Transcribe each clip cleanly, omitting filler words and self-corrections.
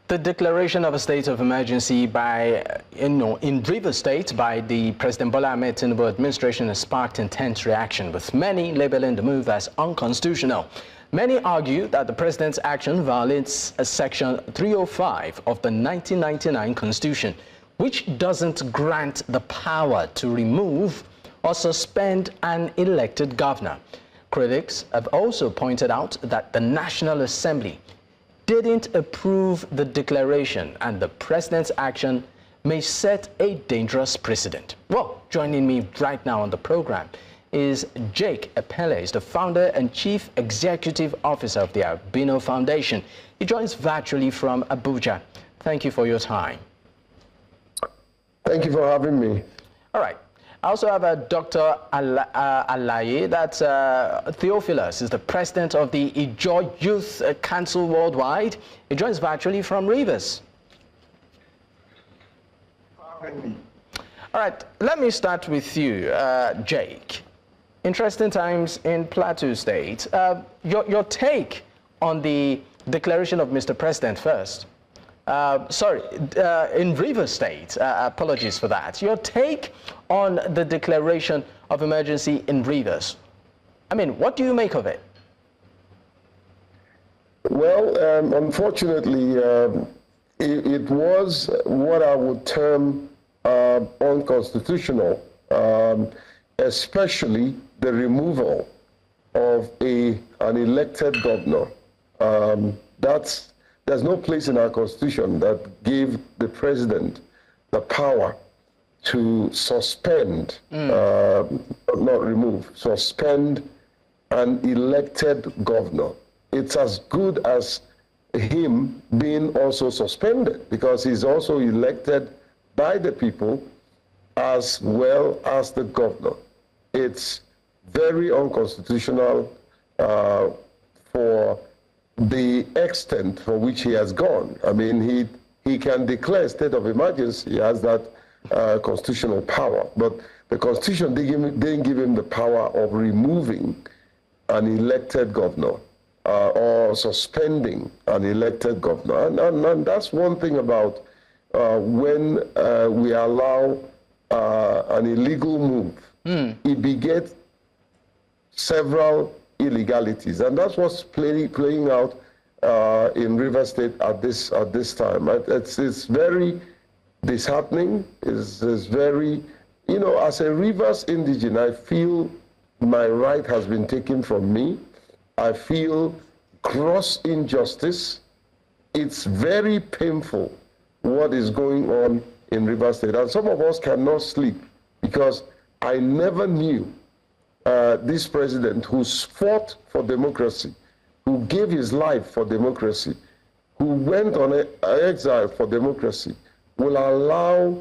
The declaration of a state of emergency by, in Rivers State by the President Bola Ahmed Tinubu administration has sparked intense reaction, with many labeling the move as unconstitutional. Many argue that the president's action violates Section 305 of the 1999 Constitution, which doesn't grant the power to remove or suspend an elected governor. Critics have also pointed out that the National Assembly didn't approve the declaration, and the president's action may set a dangerous precedent. Well, joining me right now on the program is Jake Epele, the founder and chief executive officer of the Albino Foundation. He joins virtually from Abuja. Thank you for your time. Thank you for having me. All right. I also have Dr. Alaye, that's Theophilus, is the president of the Ijaw Youth Council Worldwide. He joins virtually from Rivers. All right, let me start with you, Jake. Interesting times in Plateau State. Your take on the declaration of Mr. President first. In Rivers State, apologies for that. Your take on the declaration of emergency in Rivers. I mean, what do you make of it? Well, unfortunately, it was what I would term unconstitutional, especially the removal of an elected governor. There's no place in our Constitution that gave the president the power to suspend, not remove, suspend an elected governor. It's as good as him being also suspended, because he's also elected by the people as well as the governor. It's very unconstitutional for the extent for which he has gone. I mean, he can declare state of emergency. He has that constitutional power, but the Constitution didn't give him the power of removing an elected governor or suspending an elected governor. And that's one thing about when we allow an illegal move, it begets several illegalities, and that's what's playing out in Rivers State at this time. It's very disheartening. It's very, as a Rivers indigen, I feel my right has been taken from me. I feel gross injustice. It's very painful what is going on in Rivers State, and some of us cannot sleep because I never knew this president who fought for democracy, who gave his life for democracy, who went on exile for democracy, will allow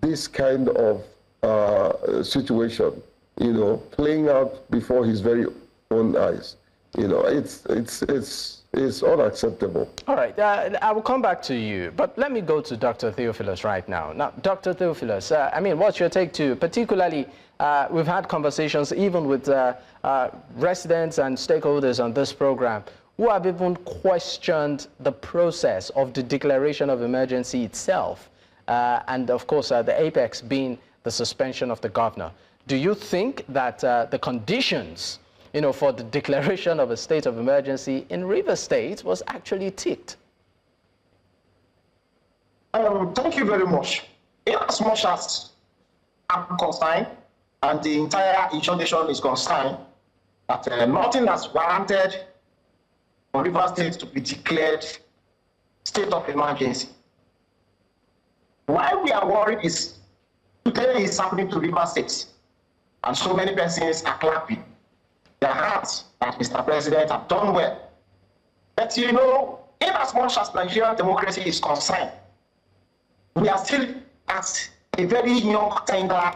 this kind of situation, playing out before his very own eyes. It's unacceptable. All right, I will come back to you, but let me go to Dr. Theophilus right now. Now, Dr. Theophilus, I mean, what's your take too? Particularly, we've had conversations even with residents and stakeholders on this program who have even questioned the process of the declaration of emergency itself, and of course, the apex being the suspension of the governor. Do you think that the conditions for the declaration of a state of emergency in Rivers State was actually ticked? Thank you very much. In as much as I'm concerned, and the entire Ijaw nation is concerned, that nothing has warranted for Rivers State to be declared state of emergency. Why we are worried is today is happening to Rivers State, and so many persons are clapping their hands that Mr. President have done well. But in as much as Nigerian democracy is concerned, we are still at a very young, tender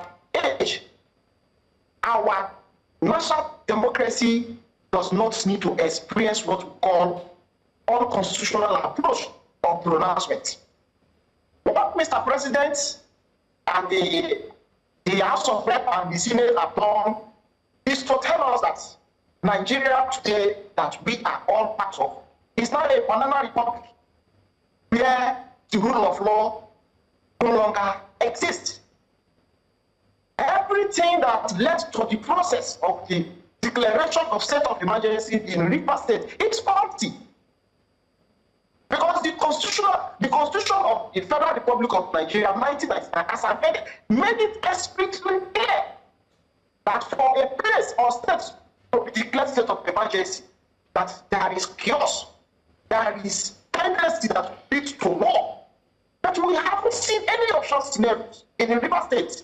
age. Our national democracy does not need to experience what we call unconstitutional approach or pronouncement. What Mr. President and the House of Rep and the Senate have done is to tell us that Nigeria today, that we are all part of, is not a banana republic. where the rule of law no longer exists. Everything that led to the process of the declaration of state of emergency in Rivers State, it's faulty. Because the constitution of the Federal Republic of Nigeria, 1999, as I said, made it explicitly clear that for a place or state to be declared state of emergency, that there is chaos, there is tendency that leads to war. But we haven't seen any of such scenarios in the Rivers State.